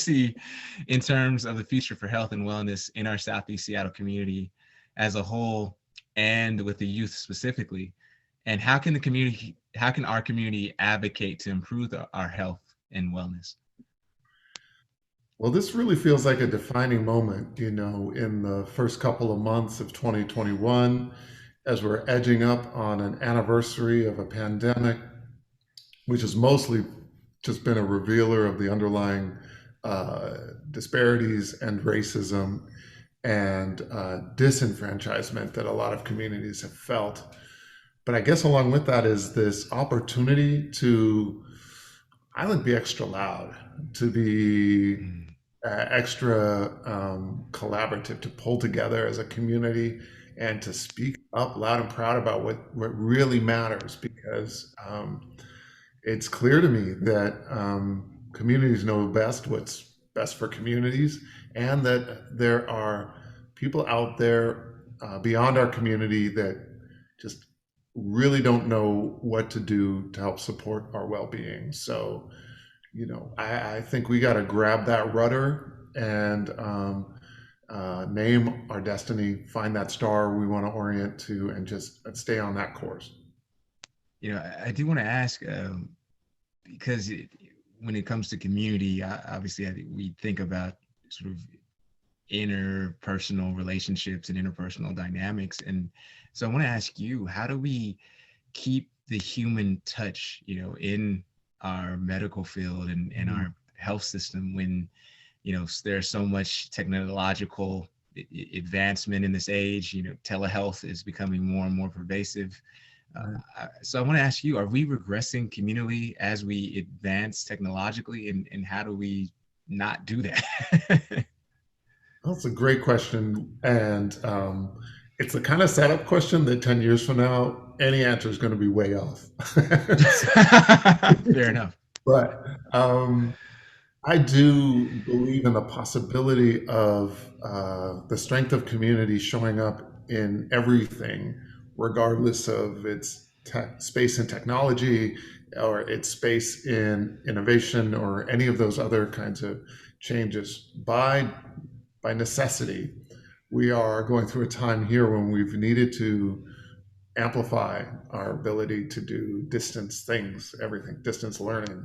see in terms of the future for health and wellness in our Southeast Seattle community as a whole, and with the youth specifically? And how can our community advocate to improve our health and wellness? Well, this really feels like a defining moment, in the first couple of months of 2021, as we're edging up on an anniversary of a pandemic, which has mostly just been a revealer of the underlying uh, disparities and racism and disenfranchisement that a lot of communities have felt. But I guess along with that is this opportunity to, I think, be extra loud, to be Mm, extra collaborative, to pull together as a community and to speak up loud and proud about what really matters, because it's clear to me that communities know best what's best for communities, and that there are people out there beyond our community that just really don't know what to do to help support our well-being. So, I think we got to grab that rudder and name our destiny, find that star we want to orient to, and just stay on that course. I do want to ask, because when it comes to community, obviously we think about sort of interpersonal relationships and interpersonal dynamics. And so I want to ask you, how do we keep the human touch, in our medical field and our health system when, there's so much technological advancement in this age? Telehealth is becoming more and more pervasive. So I want to ask you, are we regressing communally as we advance technologically, and how do we not do that? That's a great question. And it's the kind of setup question that 10 years from now, any answer is going to be way off. Fair enough. But I do believe in the possibility of the strength of community showing up in everything, regardless of its space in technology or its space in innovation or any of those other kinds of changes. By necessity, we are going through a time here when we've needed to amplify our ability to do distance things, everything, distance learning,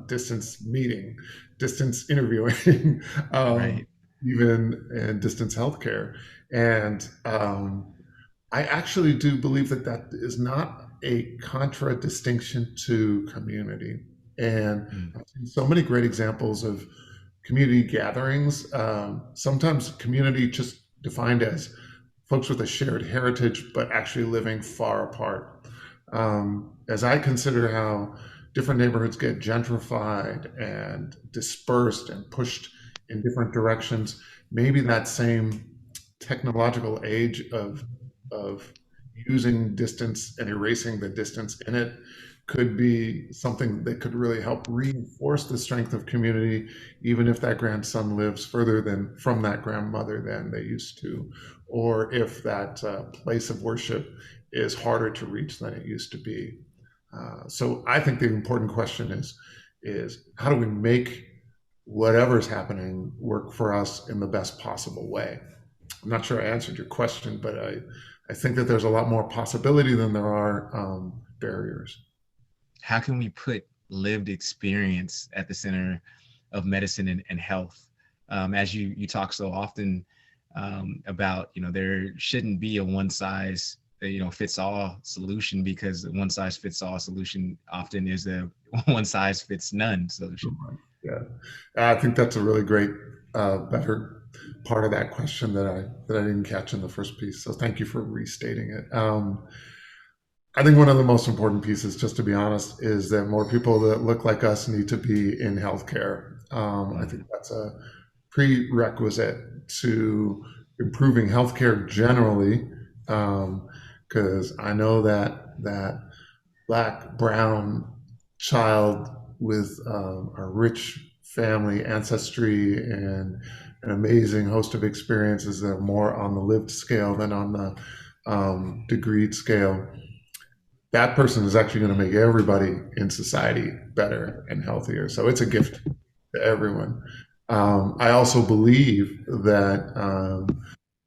distance meeting, distance interviewing, Right. even in distance healthcare. And I actually do believe that that is not a contradistinction to community. And Mm, I've seen so many great examples of community gatherings. Sometimes community just defined as folks with a shared heritage, but actually living far apart. As I consider how different neighborhoods get gentrified and dispersed and pushed in different directions, maybe that same technological age of using distance and erasing the distance in it could be something that could really help reinforce the strength of community, even if that grandson lives further than from that grandmother than they used to, or if that place of worship is harder to reach than it used to be. So I think the important question is how do we make whatever's happening work for us in the best possible way? I'm not sure I answered your question, but I think that there's a lot more possibility than there are barriers. how can we put lived experience at the center of medicine and health? As you talk so often about, there shouldn't be a one size fits all solution, because the one size fits all solution often is a one size fits none solution. Yeah, I think that's a really great, better part of that question that I didn't catch in the first piece. So thank you for restating it. I think one of the most important pieces, just to be honest, is that more people that look like us need to be in healthcare. I think Mm, that's a prerequisite to improving healthcare generally, because I know that black, brown child with a rich family ancestry and an amazing host of experiences that are more on the lived scale than on the degreed scale. That person is actually going to make everybody in society better and healthier. So it's a gift to everyone. I also believe that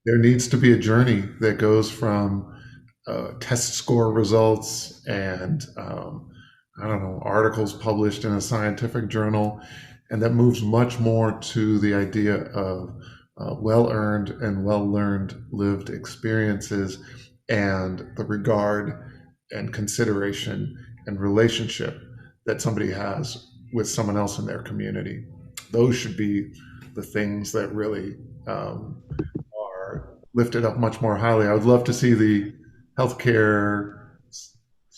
there needs to be a journey that goes from test score results and I don't know, articles published in a scientific journal, and that moves much more to the idea of well earned and well learned lived experiences and the regard and consideration and relationship that somebody has with someone else in their community. Those should be the things that really um, are lifted up much more highly. I would love to see the healthcare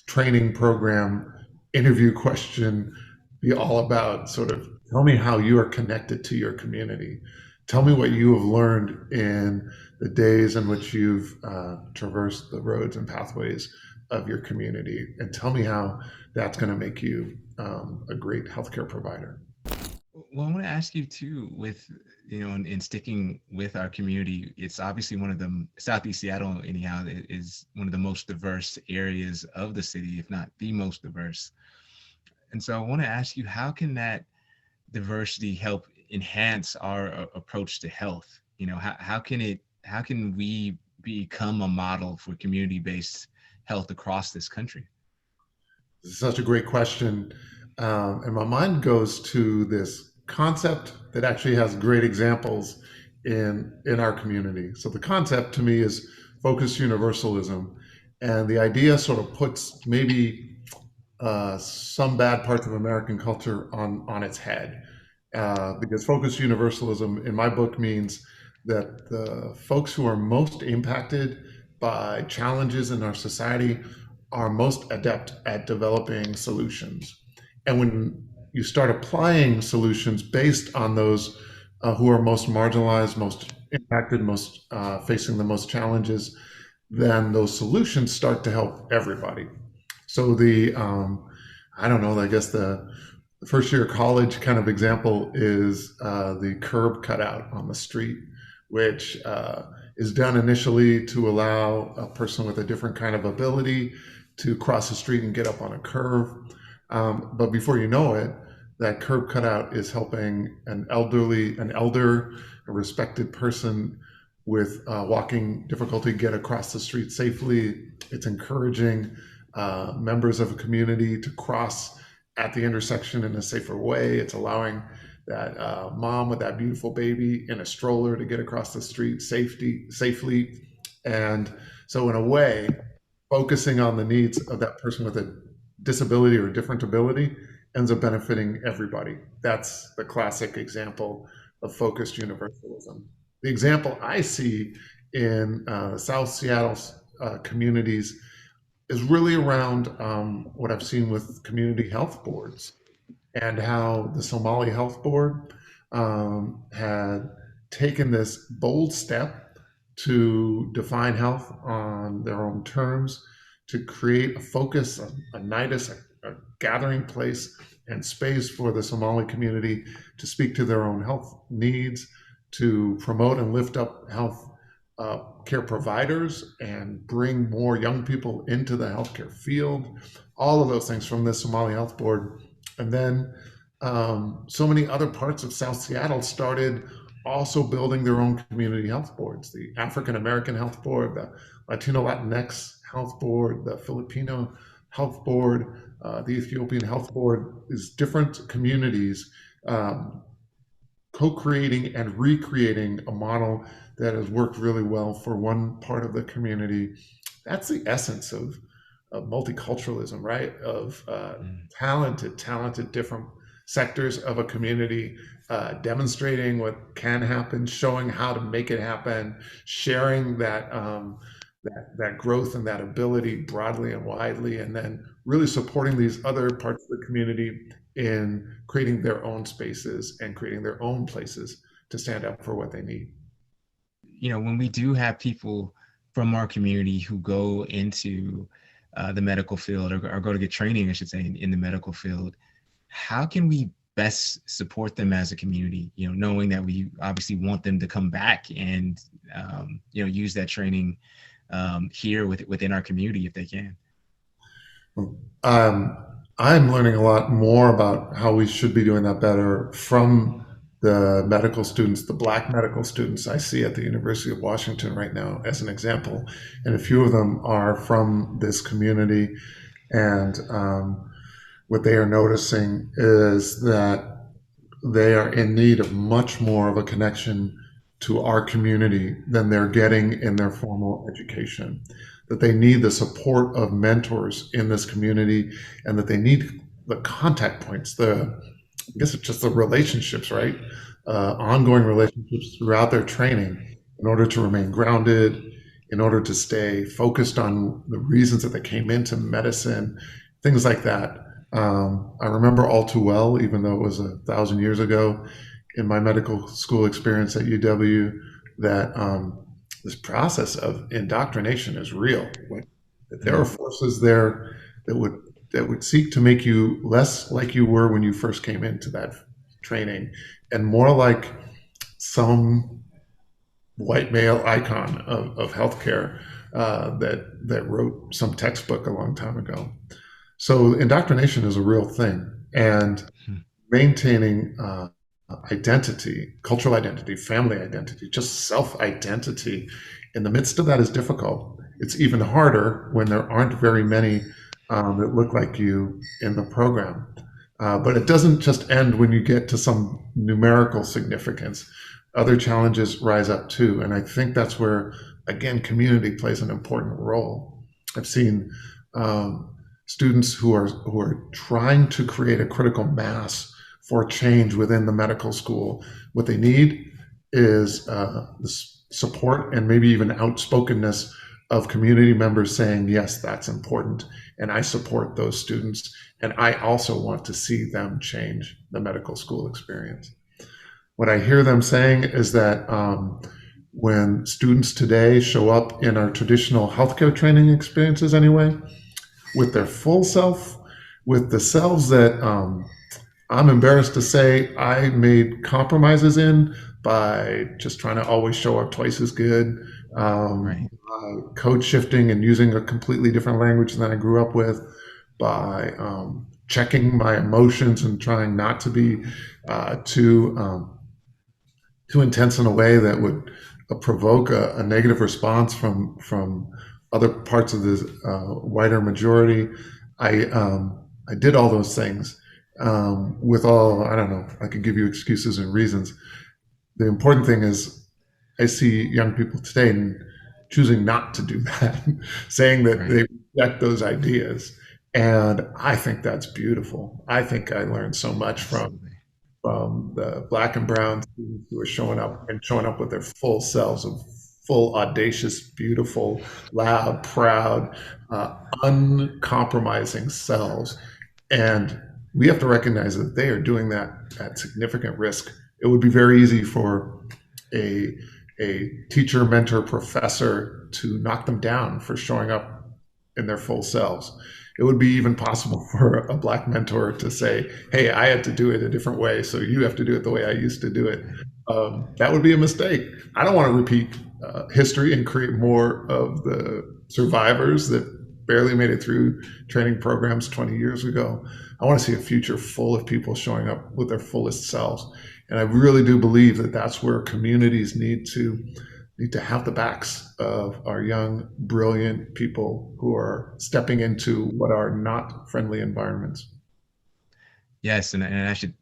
training program interview question be all about sort of tell me how you are connected to your community. Tell me what you have learned in the days in which you've traversed the roads and pathways of your community, and tell me how that's going to make you a great healthcare provider. Well, I want to ask you too, with in sticking with our community, it's obviously one of the Southeast Seattle, anyhow, is one of the most diverse areas of the city, if not the most diverse. And so I want to ask you, how can that diversity help enhance our approach to health? How can we become a model for community-based health across this country? This is such a great question. And my mind goes to this concept that actually has great examples in our community. So the concept to me is focused universalism. And the idea sort of puts maybe some bad parts of American culture on its head. Because focused universalism in my book means that the folks who are most impacted by challenges in our society are most adept at developing solutions. And when you start applying solutions based on those who are most marginalized, most impacted, most facing the most challenges, then those solutions start to help everybody. So I don't know, I guess the first year of college kind of example is the curb cutout on the street, which is done initially to allow a person with a different kind of ability to cross the street and get up on a curve. But before you know it, that curb cutout is helping an elder, a respected person with walking difficulty get across the street safely. It's encouraging members of a community to cross at the intersection in a safer way. It's allowing that mom with that beautiful baby in a stroller to get across the street safely. And so in a way, focusing on the needs of that person with a disability or a different ability ends up benefiting everybody. That's the classic example of focused universalism. The example I see in South Seattle communities is really around what I've seen with community health boards and how the Somali Health Board had taken this bold step to define health on their own terms, to create a focus, a nidus, a gathering place and space for the Somali community to speak to their own health needs, to promote and lift up health care providers and bring more young people into the healthcare field. All of those things from the Somali Health Board. And then so many other parts of South Seattle started also building their own community health boards. The African American Health Board, the Latino Latinx Health Board, the Filipino Health Board, the Ethiopian Health Board is different communities co-creating and recreating a model that has worked really well for one part of the community. That's the essence of multiculturalism, right? Of Mm. talented different sectors of a community, demonstrating what can happen, showing how to make it happen, sharing that growth and that ability broadly and widely, and then really supporting these other parts of the community in creating their own spaces and creating their own places to stand up for what they need. When we do have people from our community who go into the medical field, or go to get training, I should say, in the medical field, how can we best support them as a community? Knowing that we obviously want them to come back and use that training here within our community if they can. Um, I'm learning a lot more about how we should be doing that better from the medical students, the Black medical students I see at the University of Washington right now, as an example, and a few of them are from this community. And what they are noticing is that they are in need of much more of a connection to our community than they're getting in their formal education. That they need the support of mentors in this community, and that they need the contact points, I guess it's just the relationships, right? Ongoing relationships throughout their training in order to remain grounded, in order to stay focused on the reasons that they came into medicine, things like that. I remember all too well, even though it was 1,000 years ago, in my medical school experience at UW, that this process of indoctrination is real. Like, that there are Mm. forces there that would seek to make you less like you were when you first came into that training, and more like some white male icon of healthcare that wrote some textbook a long time ago. So indoctrination is a real thing, and Mm. maintaining identity, cultural identity, family identity, just self identity in the midst of that is difficult. It's even harder when there aren't very many that look like you in the program. But it doesn't just end when you get to some numerical significance. Other challenges rise up too. And I think that's where, again, community plays an important role. I've seen um, students who are trying to create a critical mass for change within the medical school. What they need is support and maybe even outspokenness of community members saying, yes, that's important. And I support those students. And I also want to see them change the medical school experience. What I hear them saying is that when students today show up in our traditional healthcare training experiences, anyway, with their full self, with the selves that I'm embarrassed to say I made compromises in by just trying to always show up twice as good, Right. code shifting and using a completely different language than I grew up with, by checking my emotions and trying not to be too intense in a way that would provoke a negative response from other parts of the wider majority. I did all those things with all, I don't know, I could give you excuses and reasons. The important thing is I see young people today choosing not to do that, saying that Right. they reject those ideas. And I think that's beautiful. I think I learned so much Absolutely. from the black and brown students who are showing up with their full selves of full, audacious, beautiful, loud, proud, uncompromising selves. And we have to recognize that they are doing that at significant risk. It would be very easy for a teacher, mentor, professor to knock them down for showing up in their full selves. It would be even possible for a black mentor to say, "Hey, I had to do it a different way, so you have to do it the way I used to do it." That would be a mistake. I don't want to repeat history and create more of the survivors that barely made it through training programs 20 years ago. I want to see a future full of people showing up with their fullest selves. And I really do believe that that's where communities need to have the backs of our young, brilliant people who are stepping into what are not friendly environments. Yes, and I should,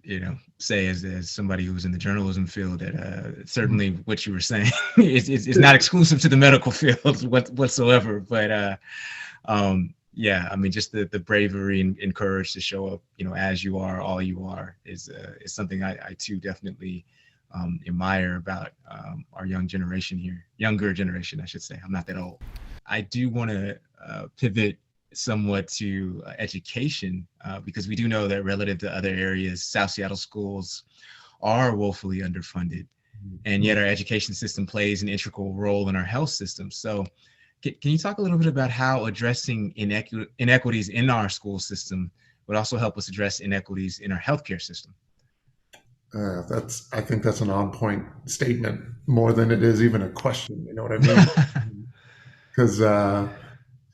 say as somebody who's in the journalism field that certainly what you were saying is not exclusive to the medical field whatsoever. But yeah, I mean, just the bravery and courage to show up, as you are, all you are, is something I too definitely admire about our younger generation, I should say. I'm not that old. I do want to pivot somewhat to education because we do know that relative to other areas, South Seattle schools are woefully underfunded, and yet our education system plays an integral role in our health system. So, can you talk a little bit about how addressing inequities in our school system would also help us address inequities in our healthcare system? I think that's an on point statement more than it is even a question. You know what I mean? Because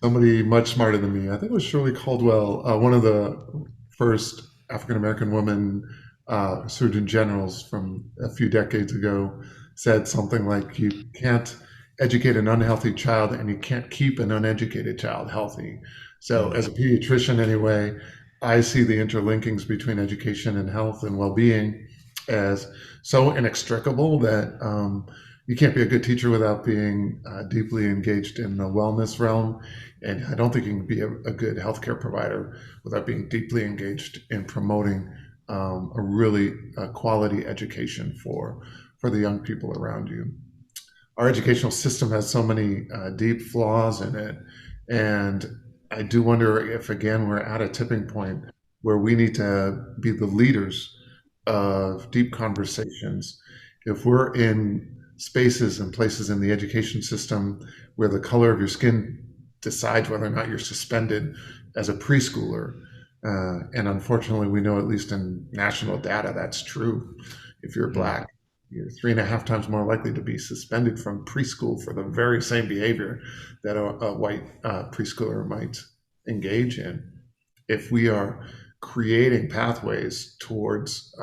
somebody much smarter than me, I think it was Shirley Caldwell, one of the first African American women surgeon generals from a few decades ago said something like, you can't educate an unhealthy child and you can't keep an uneducated child healthy. So, Mm. as a pediatrician, anyway, I see the interlinkings between education and health and well being as so inextricable that you can't be a good teacher without being deeply engaged in the wellness realm. And I don't think you can be a good healthcare provider without being deeply engaged in promoting a really quality education for the young people around you. Our educational system has so many deep flaws in it, and I do wonder if again we're at a tipping point where we need to be the leaders of deep conversations. If we're in spaces and places in the education system where the color of your skin decides whether or not you're suspended as a preschooler, and unfortunately, we know, at least in national data, that's true. If you're Mm. Black, you're 3.5 times more likely to be suspended from preschool for the very same behavior that a white preschooler might engage in. If we are creating pathways towards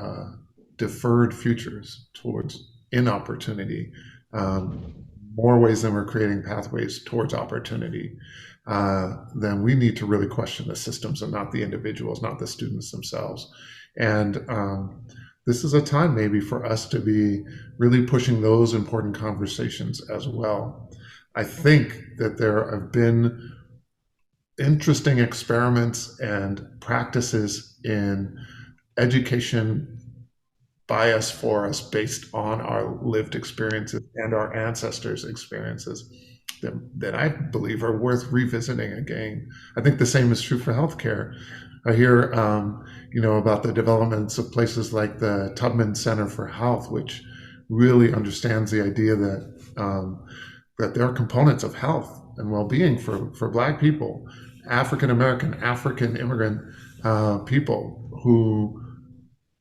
deferred futures, towards inopportunity, more ways than we're creating pathways towards opportunity, then we need to really question the systems and not the individuals, not the students themselves. And this is a time maybe for us to be really pushing those important conversations as well. I think that there have been interesting experiments and practices in education by us for us based on our lived experiences and our ancestors' experiences that I believe are worth revisiting again. I think the same is true for healthcare. I hear, about the developments of places like the Tubman Center for Health, which really understands the idea that there are components of health and well-being for Black people, African American, African immigrant people who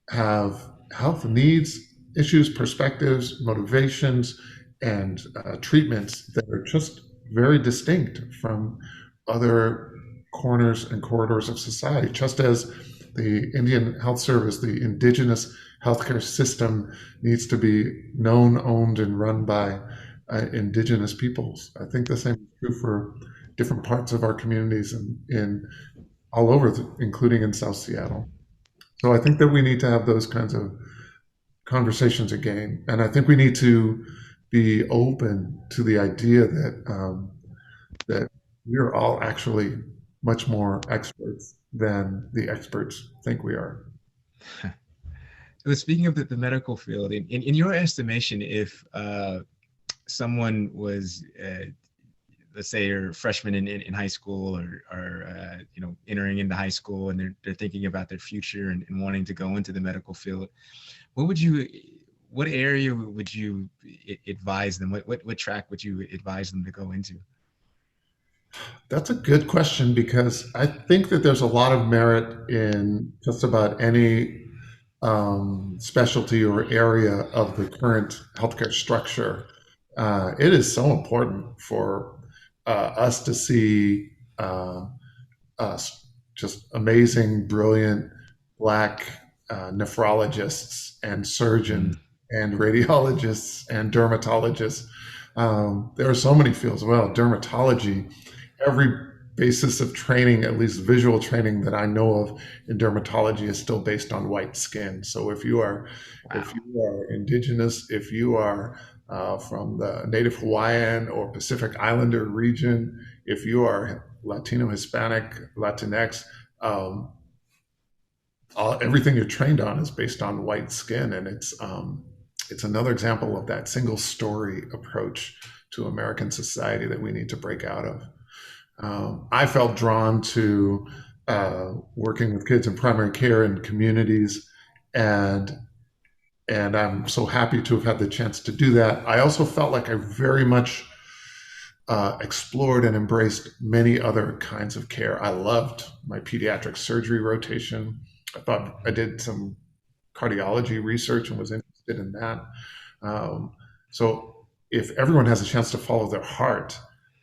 have health needs, issues, perspectives, motivations, and treatments that are just very distinct from other corners and corridors of society, just as the Indian Health Service, the indigenous healthcare system, needs to be known, owned, and run by indigenous peoples. I think the same is true for different parts of our communities in all over, including in South Seattle. So I think that we need to have those kinds of conversations again, and I think we need to be open to the idea that we're all actually much more experts than the experts think we are. So speaking of the medical field, in your estimation, if someone was, let's say, you're a freshman in high school, or entering into high school, and they're thinking about their future and wanting to go into the medical field, what area would you advise them? What track would you advise them to go into? That's a good question because I think that there's a lot of merit in just about any specialty or area of the current healthcare structure. It is so important for us to see us just amazing, brilliant Black nephrologists and surgeons Mm. and radiologists and dermatologists. There are so many fields. Well, dermatology, every basis of training, at least visual training that I know of in dermatology, is still based on white skin. So if Wow. you are indigenous, if you are from the Native Hawaiian or Pacific Islander region, if you are Latino, Hispanic, Latinx, um, everything you're trained on is based on white skin, and it's another example of that single story approach to American society that we need to break out of. I felt drawn to working with kids in primary care and communities, and I'm so happy to have had the chance to do that. I also felt like I very much explored and embraced many other kinds of care. I loved my pediatric surgery rotation. I thought I did some cardiology research and was interested in that. Um, so if everyone has a chance to follow their heart,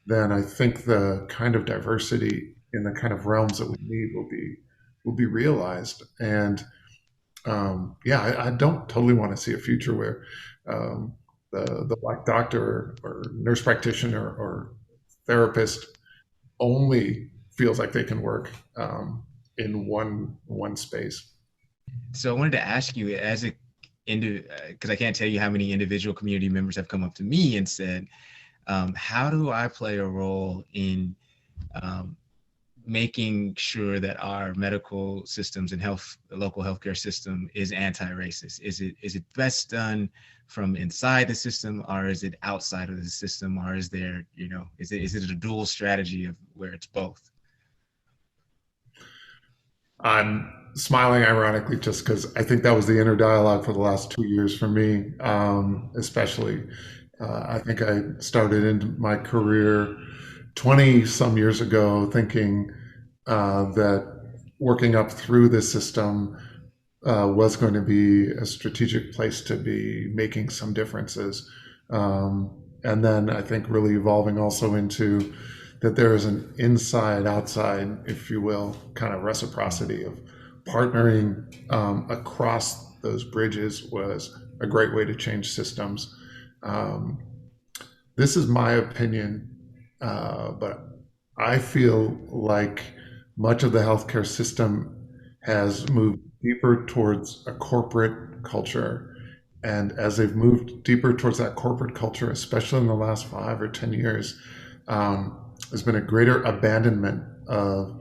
then I think the kind of diversity in the kind of realms that we need will be realized. And Yeah, I don't totally want to see a future where um, the black doctor or nurse practitioner or therapist only feels like they can work in one space. So I wanted to ask you, as a because I can't tell you how many individual community members have come up to me and said, how do I play a role in um, making sure that our medical systems and local healthcare system is anti-racist? Is it best done from inside the system, or is it outside of the system, or is there, is it a dual strategy of where it's both? I'm smiling ironically just because I think that was the inner dialogue for the last 2 years for me, especially. I think I started into my career 20 some years ago thinking that working up through the system was going to be a strategic place to be making some differences. And then I think really evolving also into that there is an inside outside, if you will, kind of reciprocity of partnering across those bridges was a great way to change systems. Um, this is my opinion, but I feel like much of the healthcare system has moved deeper towards a corporate culture. And as they've moved deeper towards that corporate culture, especially in the last 5 or 10 years, there's been a greater abandonment of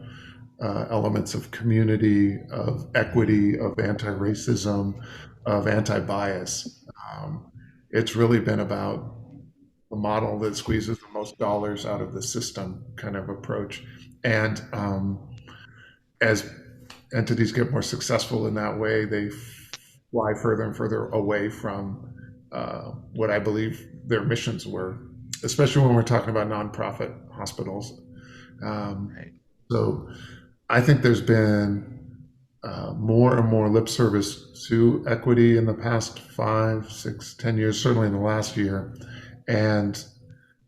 elements of community, of equity, of anti-racism, of anti-bias. It's really been about the model that squeezes the most dollars out of the system kind of approach. And as entities get more successful in that way, they fly further and further away from what I believe their missions were, especially when we're talking about nonprofit hospitals. Um, Right. so I think there's been more and more lip service to equity in the past 5, 6, 10 years, certainly in the last year. And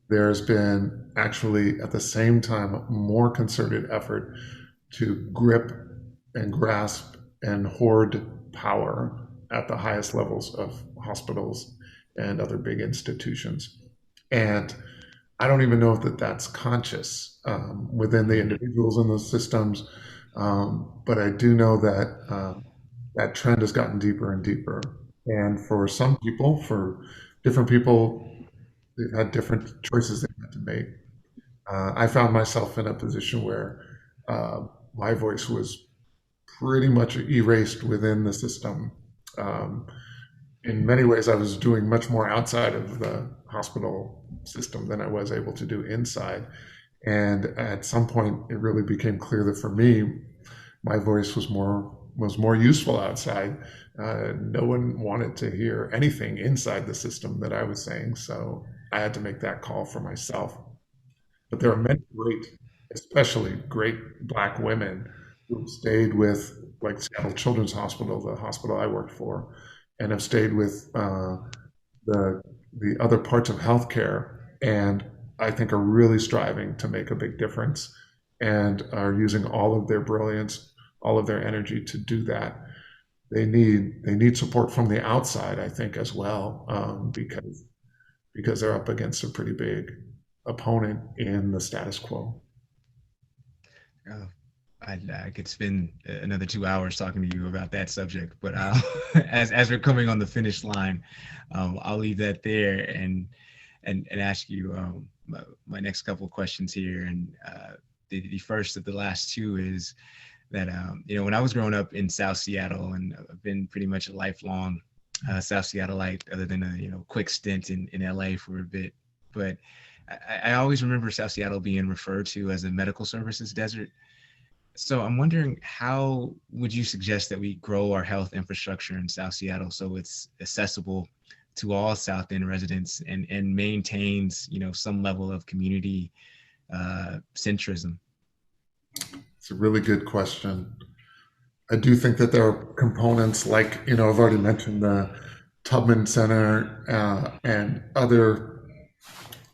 there's been actually at the same time more concerted effort to grip and grasp and hoard power at the highest levels of hospitals and other big institutions. And I don't even know if that's conscious within the individuals in those systems, but I do know that that trend has gotten deeper and deeper. And for some people, for different people, they've had different choices they had to make. I found myself in a position where my voice was pretty much erased within the system. Um, in many ways, I was doing much more outside of the hospital system than I was able to do inside. And at some point, it really became clear that for me, my voice was more useful outside. No one wanted to hear anything inside the system that I was saying, so I had to make that call for myself. But there are many great, especially great Black women who stayed with, like Seattle Children's Hospital, the hospital I worked for, and have stayed with the the other parts of healthcare, and I think are really striving to make a big difference, and are using all of their brilliance, all of their energy to do that. They need support from the outside, I think, as well, because they're up against a pretty big opponent in the status quo. Uh, I could spend another 2 hours talking to you about that subject, but as we're coming on the finish line, I'll leave that there and ask you my next couple of questions here. And the first of the last two is that when I was growing up in South Seattle, and I've been pretty much a lifelong South Seattleite, other than a quick stint in LA for a bit, but I always remember South Seattle being referred to as a medical services desert. So I'm wondering, how would you suggest that we grow our health infrastructure in South Seattle so it's accessible to all South End residents and maintains, some level of community centrism? It's a really good question. I do think that there are components like, I've already mentioned the Tubman Center and other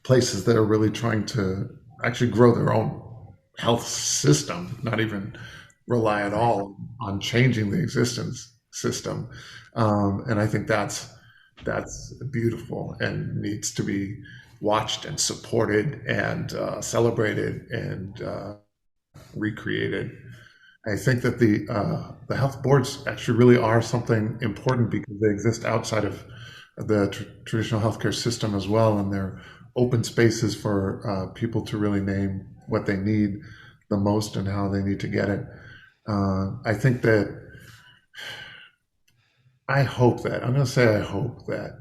places that are really trying to actually grow their own health system, not even rely at Right. all on changing the existence. system, and I think that's beautiful and needs to be watched and supported and celebrated and recreated. I think that the health boards actually really are something important because they exist outside of the traditional healthcare system as well, and they're open spaces for people to really name what they need the most and how they need to get it. I think that I'm going to say I hope that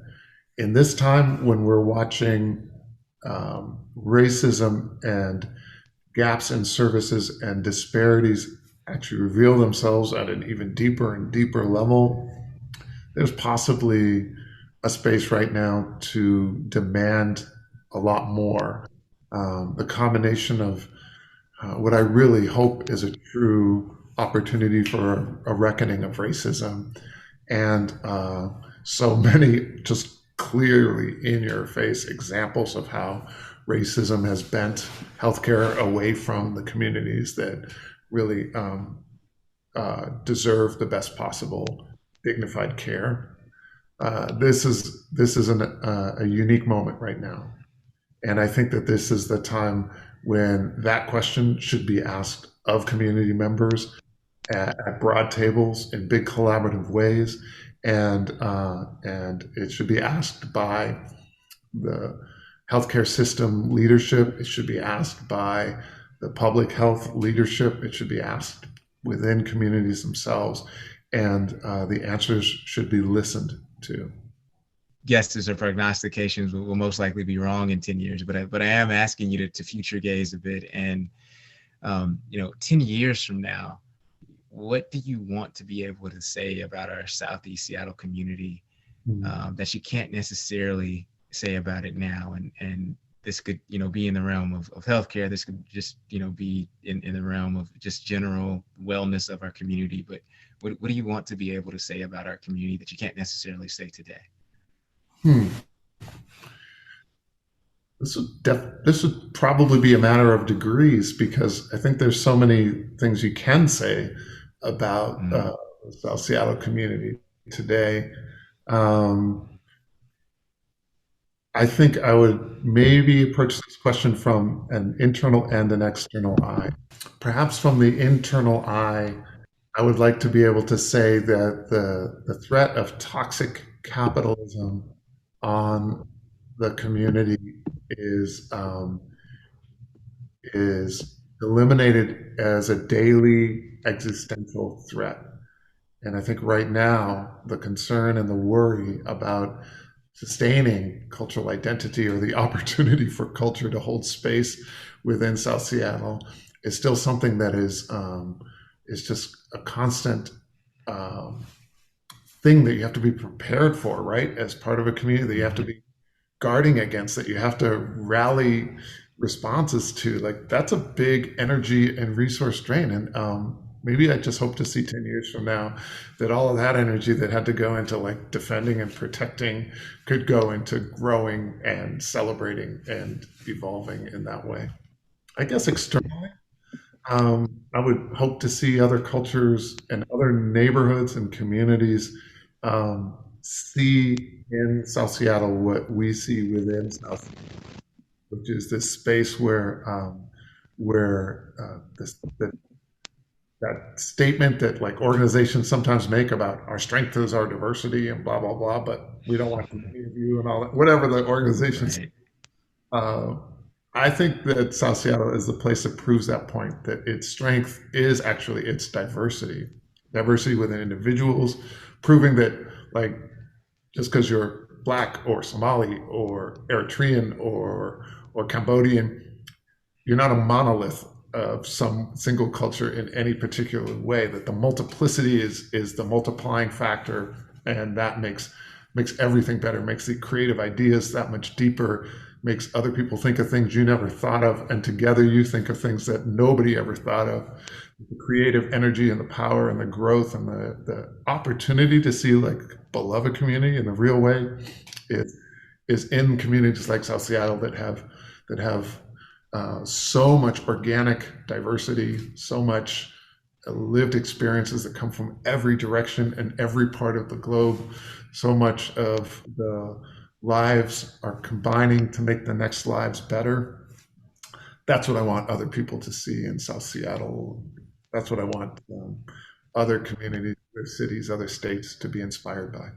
in this time when we're watching racism and gaps in services and disparities actually reveal themselves at an even deeper and deeper level, there's possibly a space right now to demand a lot more. The combination of what I really hope is a true opportunity for a reckoning of racism and so many just clearly in your face examples of how racism has bent healthcare away from the communities that really deserve the best possible dignified care. This is a unique moment right now, and I think that this is the time when that question should be asked of community members at broad tables in big collaborative ways, and it should be asked by the healthcare system leadership. It should be asked by the public health leadership. It should be asked within communities themselves, and the answers should be listened to. Guesses or prognostications will most likely be wrong in 10 years, but I am asking you to future gaze a bit. And, 10 years from now, what do you want to be able to say about our Southeast Seattle community that you can't necessarily say about it now? And this could, be in the realm of healthcare. This could just, be in the realm of just general wellness of our community. But what do you want to be able to say about our community that you can't necessarily say today? Hmm. This would probably be a matter of degrees because I think there's so many things you can say about the South Seattle community today. I think I would maybe approach this question from an internal and an external eye. Perhaps from the internal eye, I would like to be able to say that the threat of toxic capitalism on the community is eliminated as a daily existential threat. And I think right now, the concern and the worry about sustaining cultural identity or the opportunity for culture to hold space within South Seattle is still something that is just a constant thing that you have to be prepared for, right? As part of a community that you have to be guarding against, that you have to rally responses to. Like that's a big energy and resource drain. And maybe I just hope to see 10 years from now that all of that energy that had to go into like defending and protecting could go into growing and celebrating and evolving in that way. I guess externally, I would hope to see other cultures and other neighborhoods and communities see in South Seattle what we see within South Seattle, which is this space where that statement that like organizations sometimes make about our strength is our diversity and blah blah blah, but we don't want to interview and all that. Whatever the organizations, Right. I think that South Seattle is the place that proves that point. That its strength is actually its diversity within individuals, proving that like just because you're black or Somali or Eritrean or Cambodian, you're not a monolith of some single culture in any particular way. That the multiplicity is the multiplying factor, and that makes everything better. Makes the creative ideas that much deeper. Makes other people think of things you never thought of, and together you think of things that nobody ever thought of. The creative energy and the power and the growth and the opportunity to see like beloved community in the real way is in communities like South Seattle that have so much organic diversity, so much lived experiences that come from every direction and every part of the globe. So much of the lives are combining to make the next lives better. That's what I want other people to see in South Seattle. That's what I want other communities, other cities, other states to be inspired by.